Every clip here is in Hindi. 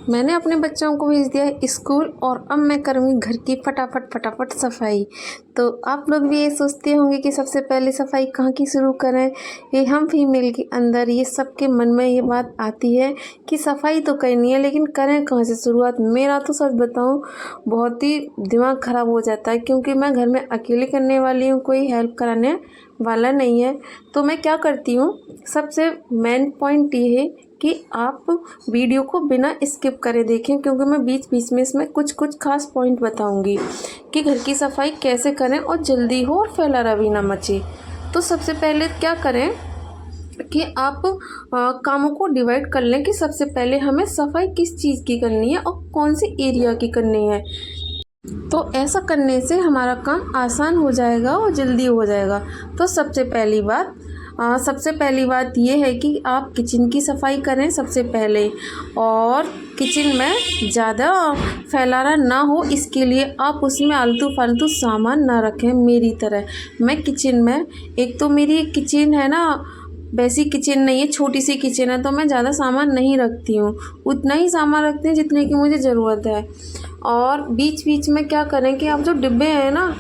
मैंने अपने बच्चों को भेज दिया है स्कूल और अब मैं करूँगी घर की फटाफट सफाई। तो आप लोग भी ये सोचते होंगे कि सबसे पहले सफाई कहाँ की शुरू करें। ये हम फीमेल के अंदर ये सबके मन में ये बात आती है कि सफाई तो करनी है, लेकिन करें कहाँ से शुरुआत। मेरा तो सच बताऊँ बहुत ही दिमाग ख़राब हो जाता है, क्योंकि मैं घर में अकेले करने वाली हूँ, कोई हेल्प कराने वाला नहीं है। तो मैं क्या करती हूँ, सबसे मेन पॉइंट ये है कि आप वीडियो को बिना स्किप करे देखें, क्योंकि मैं बीच बीच में इसमें कुछ कुछ खास पॉइंट बताऊंगी कि घर की सफाई कैसे करें और जल्दी हो और फैलारा भी ना मचे। तो सबसे पहले क्या करें कि आप कामों को डिवाइड कर लें कि सबसे पहले हमें सफाई किस चीज़ की करनी है और कौन सी एरिया की करनी है। तो ऐसा करने से हमारा काम आसान हो जाएगा और जल्दी हो जाएगा। तो सबसे पहली बात ये है कि आप किचन की सफाई करें सबसे पहले, और किचन में ज़्यादा फैलाना ना हो इसके लिए आप उसमें आलतू फालतू सामान ना रखें। मेरी तरह मैं किचन में, एक तो मेरी किचन है ना वैसी किचन नहीं है, छोटी सी किचन है, तो मैं ज़्यादा सामान नहीं रखती हूँ। उतना ही सामान रखती हूँ जितने की मुझे ज़रूरत है। और बीच बीच में क्या करें कि आप जो डिब्बे हैं ना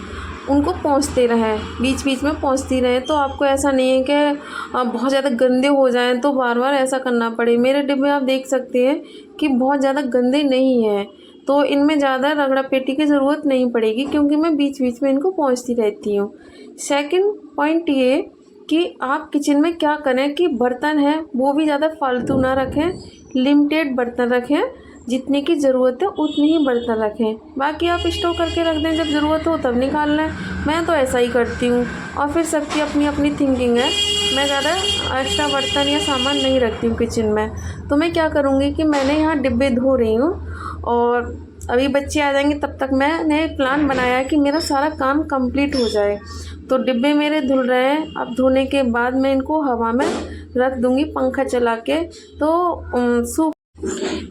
उनको पोंछते रहें, बीच बीच में पोंछती रहें। तो आपको ऐसा नहीं है कि बहुत ज़्यादा गंदे हो जाएं तो बार बार ऐसा करना पड़े। मेरे डिब्बे आप देख सकते हैं कि बहुत ज़्यादा गंदे नहीं हैं, तो इनमें ज़्यादा रगड़ा पेटी की ज़रूरत नहीं पड़ेगी, क्योंकि मैं बीच बीच में इनको पोंछती रहती हूँ। सेकंड पॉइंट ये कि आप किचन में क्या करें कि बर्तन हैं वो भी ज़्यादा फालतू ना रखें, लिमिटेड बर्तन रखें, जितने की ज़रूरत है उतनी ही बर्तन रखें। बाकी आप स्टोर करके रख दें, जब ज़रूरत हो तब निकाल लें। मैं तो ऐसा ही करती हूँ। और फिर सबकी अपनी अपनी थिंकिंग है, मैं ज़्यादा एक्स्ट्रा बर्तन या सामान नहीं रखती हूँ किचन में। तो मैं क्या करूँगी कि मैंने यहाँ डिब्बे धो रही हूँ और अभी बच्चे आ जाएंगे तब तक मैंने प्लान बनाया है कि मेरा सारा काम कंप्लीट हो जाए। तो डिब्बे मेरे धुल रहे हैं, अब धोने के बाद मैं इनको हवा में रख दूँगी पंखा चला के, तो सूख।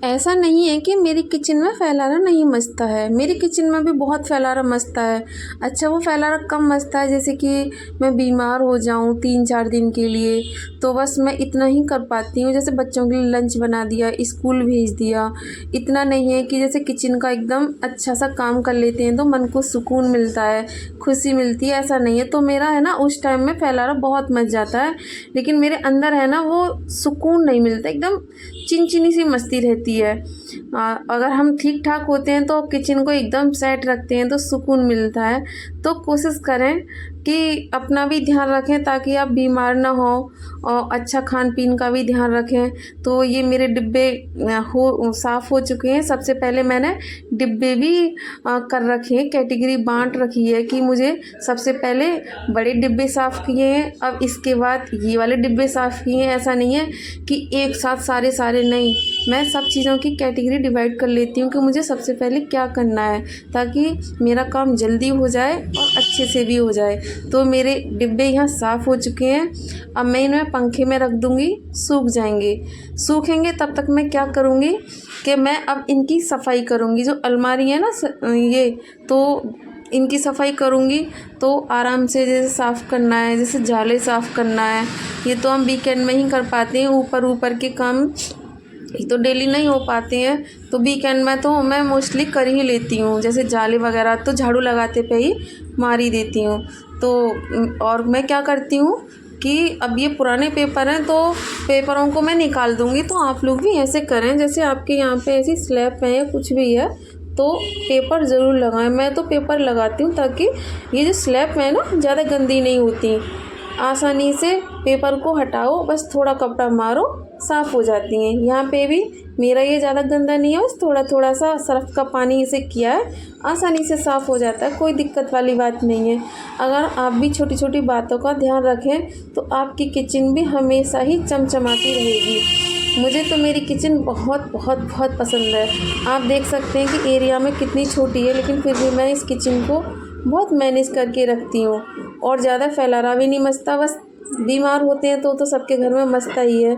ऐसा नहीं है कि मेरी किचन में फैलारा नहीं मचता है, मेरी किचन में भी बहुत फैलारा मचता है। अच्छा, वो फैलारा कम मचता है जैसे कि मैं बीमार हो जाऊं 3-4 दिन के लिए, तो बस मैं इतना ही कर पाती हूँ। जैसे बच्चों के लिए लंच बना दिया, स्कूल भेज दिया, इतना नहीं है कि जैसे किचन का एकदम अच्छा सा काम कर लेते हैं तो मन को सुकून मिलता है, खुशी मिलती है, ऐसा नहीं है। तो मेरा है ना उस टाइम में फैलारा बहुत मच जाता है, लेकिन मेरे अंदर है ना वो सुकून नहीं मिलता, एकदम चिनचिनी सी मस्ती रहती है। अगर हम ठीक ठाक होते हैं तो किचन को एकदम सेट रखते हैं तो सुकून मिलता है। तो कोशिश करें कि अपना भी ध्यान रखें ताकि आप बीमार ना हो, और अच्छा खान पीन का भी ध्यान रखें। तो ये मेरे डिब्बे साफ़ हो चुके हैं। सबसे पहले मैंने डिब्बे भी कर रखे हैं, कैटेगरी बांट रखी है कि मुझे सबसे पहले बड़े डिब्बे साफ़ किए हैं, अब इसके बाद ये वाले डिब्बे साफ़ किए हैं। ऐसा नहीं है कि एक साथ सारे नहीं, मैं सब चीज़ों की कैटेगरी डिवाइड कर लेती हूँ कि मुझे सबसे पहले क्या करना है, ताकि मेरा काम जल्दी हो जाए और अच्छे से भी हो जाए। तो मेरे डिब्बे यहाँ साफ़ हो चुके हैं। अब मैं इन्हें पंखे में रख दूँगी, सूख जाएंगे। सूखेंगे तब तक मैं क्या करूँगी कि मैं अब इनकी सफाई करूँगी। जो अलमारी है ना ये, तो इनकी सफाई करूँगी। तो आराम से जैसे साफ़ करना है, जैसे जाले साफ़ करना है, ये तो हम वीकेंड में ही कर पाते हैं। ऊपर के काम ये तो डेली नहीं हो पाते हैं, तो वीकेंड में तो मैं मोस्टली कर ही लेती हूँ। जैसे जाले वगैरह तो झाड़ू लगाते पे ही मार ही देती हूँ। तो और मैं क्या करती हूँ कि अब ये पुराने पेपर हैं तो पेपरों को मैं निकाल दूँगी। तो आप लोग भी ऐसे करें, जैसे आपके यहाँ पे ऐसी स्लैब है या कुछ भी है तो पेपर ज़रूर लगाएं। मैं तो पेपर लगाती हूँ ताकि ये जो स्लैब है ना ज़्यादा गंदी नहीं होती, आसानी से पेपर को हटाओ, बस थोड़ा कपड़ा मारो, साफ़ हो जाती हैं। यहाँ पे भी मेरा ये ज़्यादा गंदा नहीं है, बस थोड़ा थोड़ा सा सर्फ़ का पानी इसे किया है, आसानी से साफ़ हो जाता है, कोई दिक्कत वाली बात नहीं है। अगर आप भी छोटी छोटी बातों का ध्यान रखें तो आपकी किचन भी हमेशा ही चमचमाती रहेगी। मुझे तो मेरी किचन बहुत बहुत बहुत पसंद है। आप देख सकते हैं कि एरिया में कितनी छोटी है, लेकिन फिर भी मैं इस किचन को बहुत मैनेज करके रखती हूँ और ज़्यादा फैलारा भी नहीं मचता। बस बीमार होते हैं तो सबके घर में मचता ही है।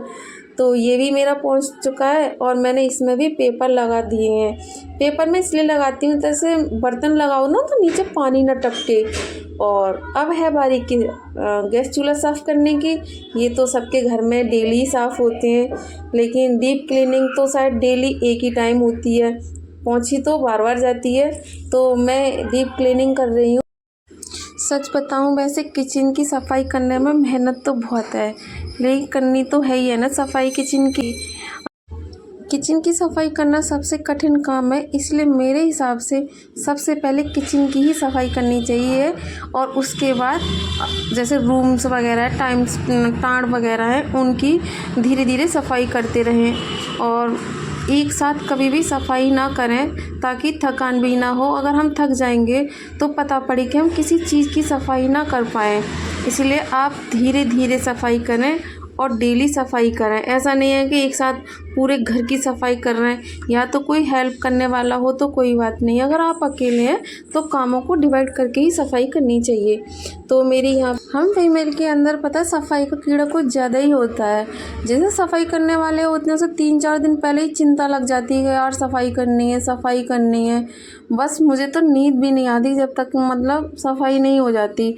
तो ये भी मेरा पहुंच चुका है और मैंने इसमें भी पेपर लगा दिए हैं। पेपर मैं इसलिए लगाती हूँ जैसे बर्तन लगाओ ना तो नीचे पानी ना टपके। और अब है बारी की गैस चूल्हा साफ़ करने की। ये तो सबके घर में डेली ही साफ़ होते हैं, लेकिन डीप क्लीनिंग तो शायद डेली एक ही टाइम होती है, पोंछी तो बार बार जाती है। तो मैं डीप क्लीनिंग कर रही हूँ। सच बताऊं वैसे किचन की सफाई करने में मेहनत तो बहुत है, लेकिन करनी तो है ही है ना सफाई किचन की। किचन की सफाई करना सबसे कठिन काम है, इसलिए मेरे हिसाब से सबसे पहले किचन की ही सफाई करनी चाहिए और उसके बाद जैसे रूम्स वगैरह टाँड़ वगैरह हैं उनकी धीरे धीरे सफाई करते रहें। और एक साथ कभी भी सफाई ना करें ताकि थकान भी ना हो। अगर हम थक जाएंगे तो पता पड़े कि हम किसी चीज़ की सफाई ना कर पाएँ। इसलिए आप धीरे धीरे सफाई करें और डेली सफाई करें। ऐसा नहीं है कि एक साथ पूरे घर की सफाई कर रहे हैं, या तो कोई हेल्प करने वाला हो तो कोई बात नहीं। अगर आप अकेले हैं तो कामों को डिवाइड करके ही सफाई करनी चाहिए। तो मेरी यहाँ हम फीमेल के अंदर पता है सफाई का कीड़ा कुछ ज़्यादा ही होता है। जैसे सफाई करने वाले होते हैं उसे 3-4 दिन पहले ही चिंता लग जाती है कि यार सफाई करनी है, सफाई करनी है। बस मुझे तो नींद भी नहीं आती जब तक मतलब सफाई नहीं हो जाती।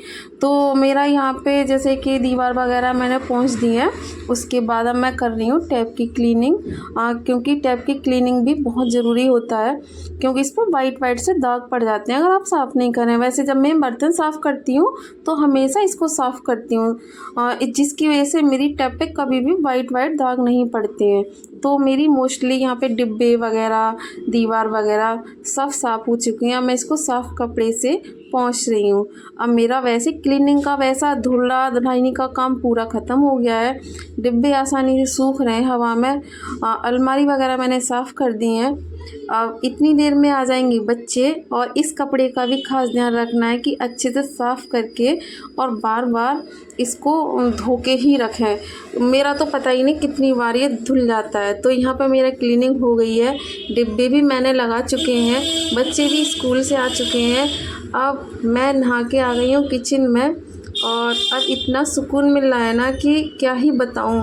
तो मेरा यहाँ पे जैसे कि दीवार वगैरह मैंने पोंछ दी है, उसके बाद अब मैं कर रही हूँ टैप की क्लीनिंग। क्योंकि टैप की क्लीनिंग भी बहुत ज़रूरी होता है, क्योंकि इस पर वाइट से दाग पड़ जाते हैं अगर आप साफ़ नहीं करें। वैसे जब मैं बर्तन साफ़ करती हूँ तो हमेशा इसको साफ़ करती हूँ, जिसकी वजह से मेरी टैप पे कभी भी वाइट दाग नहीं पड़ते हैं। तो मेरी मोस्टली यहाँ पे डिब्बे वगैरह, दीवार वगैरह सब साफ़ हो चुकी हैं। मैं इसको साफ़ कपड़े से पोंछ रही हूँ। अब मेरा वैसे क्लीनिंग का वैसा धुला धुलाईनी का काम पूरा ख़त्म हो गया है। डिब्बे आसानी से सूख रहे हैं हवा में। अलमारी वगैरह मैंने साफ़ कर दी हैं। अब इतनी देर में आ जाएंगे बच्चे, और इस कपड़े का भी खास ध्यान रखना है कि अच्छे से साफ़ करके और बार बार इसको धो के ही रखें। मेरा तो पता ही नहीं कितनी बार ये धुल जाता है। तो यहाँ पर मेरा क्लीनिंग हो गई है, डिब्बे भी मैंने लगा चुके हैं, बच्चे भी स्कूल से आ चुके हैं। अब मैं नहा के आ गई हूँ किचन में, और अब इतना सुकून मिल रहा है ना कि क्या ही बताऊँ।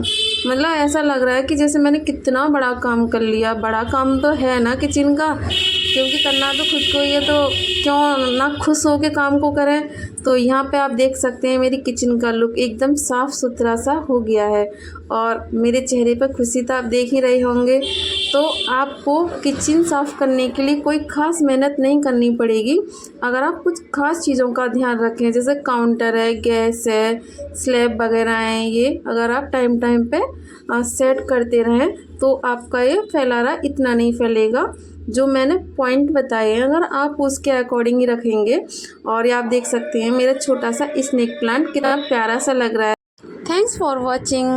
मतलब ऐसा लग रहा है कि जैसे मैंने कितना बड़ा काम कर लिया। बड़ा काम तो है ना किचन का, क्योंकि करना तो खुद को ही है, तो क्यों ना खुश हो के काम को करें। तो यहाँ पे आप देख सकते हैं मेरी किचन का लुक एकदम साफ़ सुथरा सा हो गया है, और मेरे चेहरे पर खुशी तो आप देख ही रहे होंगे। तो आपको किचन साफ़ करने के लिए कोई ख़ास मेहनत नहीं करनी पड़ेगी अगर आप कुछ ख़ास चीज़ों का ध्यान रखें, जैसे काउंटर है, गैस है, स्लैब वगैरह हैं। ये अगर आप टाइम पे सेट करते रहें तो आपका ये फैलारा इतना नहीं फैलेगा। जो मैंने पॉइंट बताए हैं अगर आप उसके अकॉर्डिंग ही रखेंगे। और ये आप देख सकते हैं मेरा छोटा सा स्नेक प्लांट कितना प्यारा सा लग रहा है। Thanks for watching.